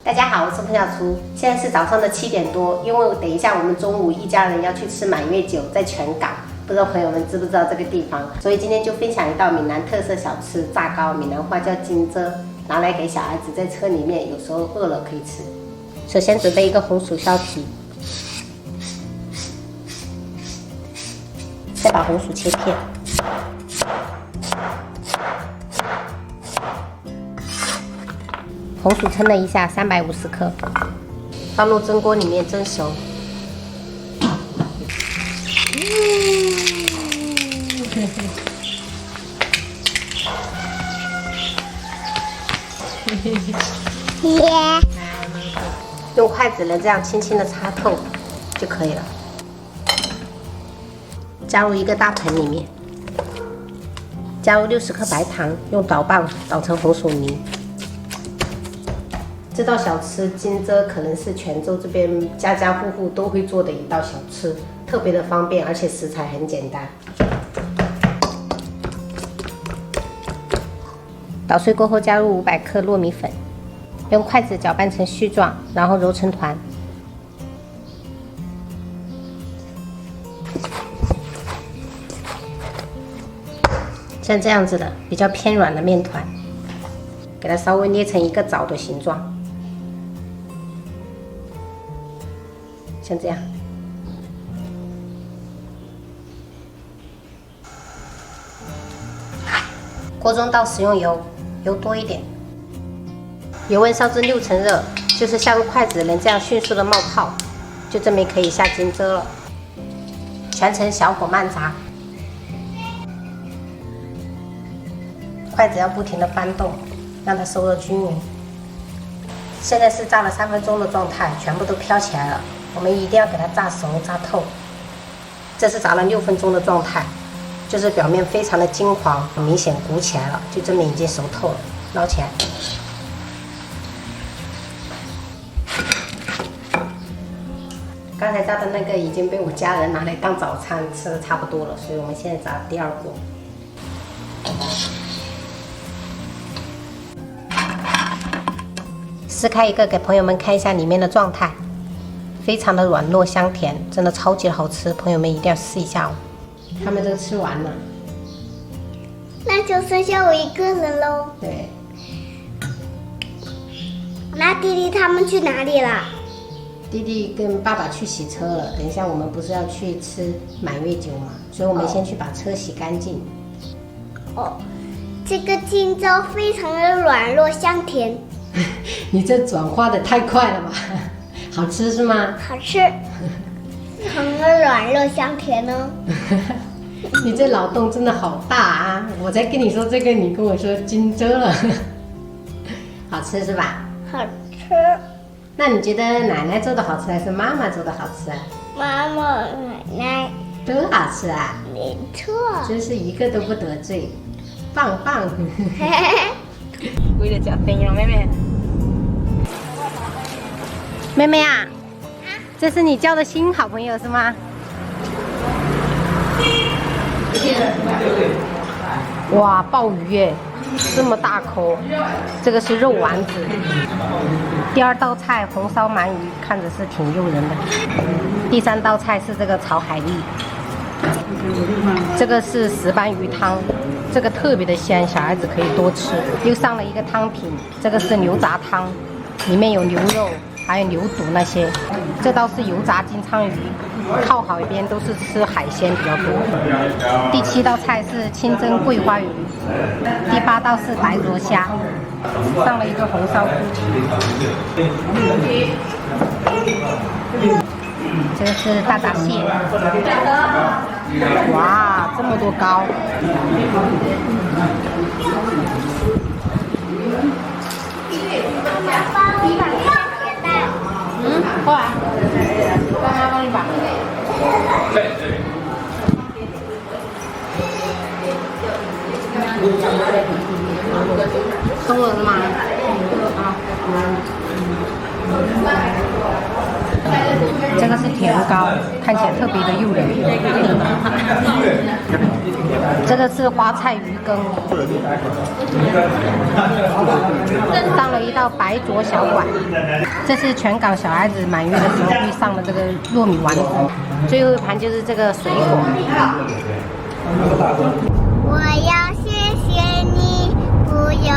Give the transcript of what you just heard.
大家好，我是彭小厨。现在是早上的7点多，因为等一下我们中午一家人要去吃满月酒，在全港，不知道朋友们知不知道这个地方？所以今天就分享一道闽南特色小吃——炸糕，闽南话叫金遮，拿来给小孩子在车里面，有时候饿了可以吃。首先准备一个红薯削皮，再把红薯切片。 红薯称了一下，350克，放入蒸锅里面蒸熟。用筷子呢，这样轻轻的擦透就可以了。加入一个大盆里面，加入60克白糖，用捣棒捣成红薯泥。 这道小吃金遮可能是泉州这边家家户户都会做的一道小吃，特别的方便，而且食材很简单。捣碎过后，加入500克糯米粉，用筷子搅拌成絮状，然后揉成团。像这样子的比较偏软的面团，给它稍微捏成一个枣的形状。 像这样，锅中倒食用油，油多一点，油温烧至6成热，就是像筷子能这样迅速的冒泡，就证明可以下金遮了。全程小火慢炸，筷子要不停的翻动，让它收热均匀。现在是炸了3分钟的状态，全部都飘起来了。 我们一定要给它炸熟、炸透。这是炸了6分钟的状态，就是表面非常的金黄，很明显鼓起来了，就证明已经熟透了。捞起来。刚才炸的那个已经被我家人拿来当早餐吃的差不多了，所以我们现在炸第2锅。撕开一个，给朋友们看一下里面的状态。 非常的软糯香甜，真的超级好吃，朋友们一定要试一下哦。他们都吃完了，那就剩下我一个人喽。对。那弟弟他们去哪里了？弟弟跟爸爸去洗车了。等一下我们不是要去吃满月酒嘛，所以我们先去把车洗干净。哦，这个金州非常的软糯香甜。你这转化的太快了吧？好吃是吗？好吃，非常的软糯香甜哦。你这脑洞真的好大啊！我在跟你说这个，你跟我说金遮了，好吃是吧？好吃。那你觉得奶奶做的好吃还是妈妈做的好吃啊？妈妈、奶奶都好吃啊！没错，真是一个都不得罪，棒棒！为了叫灯笼妹妹。 妹妹啊，这是你交的新好朋友是吗？哇，鲍鱼耶，这么大口，这个是肉丸子。第2道菜红烧鳗鱼，看着是挺诱人的。第3道菜是这个炒海蛎，这个是石斑鱼汤，这个特别的鲜，小孩子可以多吃。又上了一个汤品，这个是牛杂汤，里面有牛肉。 还有牛肚那些，这道是油炸金鲳鱼，靠好一边都是吃海鲜比较多。第7道菜是清蒸桂花鱼，第8道是白灼虾，上了一个红烧猪蹄，这个是大闸蟹，哇，这么多膏。过来，让妈帮你把。松了是吗？啊。这个是甜糕，看起来特别的诱人。这个是花菜鱼羹，上了一道白灼小馆。这是全港小孩子满月的时候会上的这个糯米丸子。最后一盘就是这个水果。我要谢谢你，不用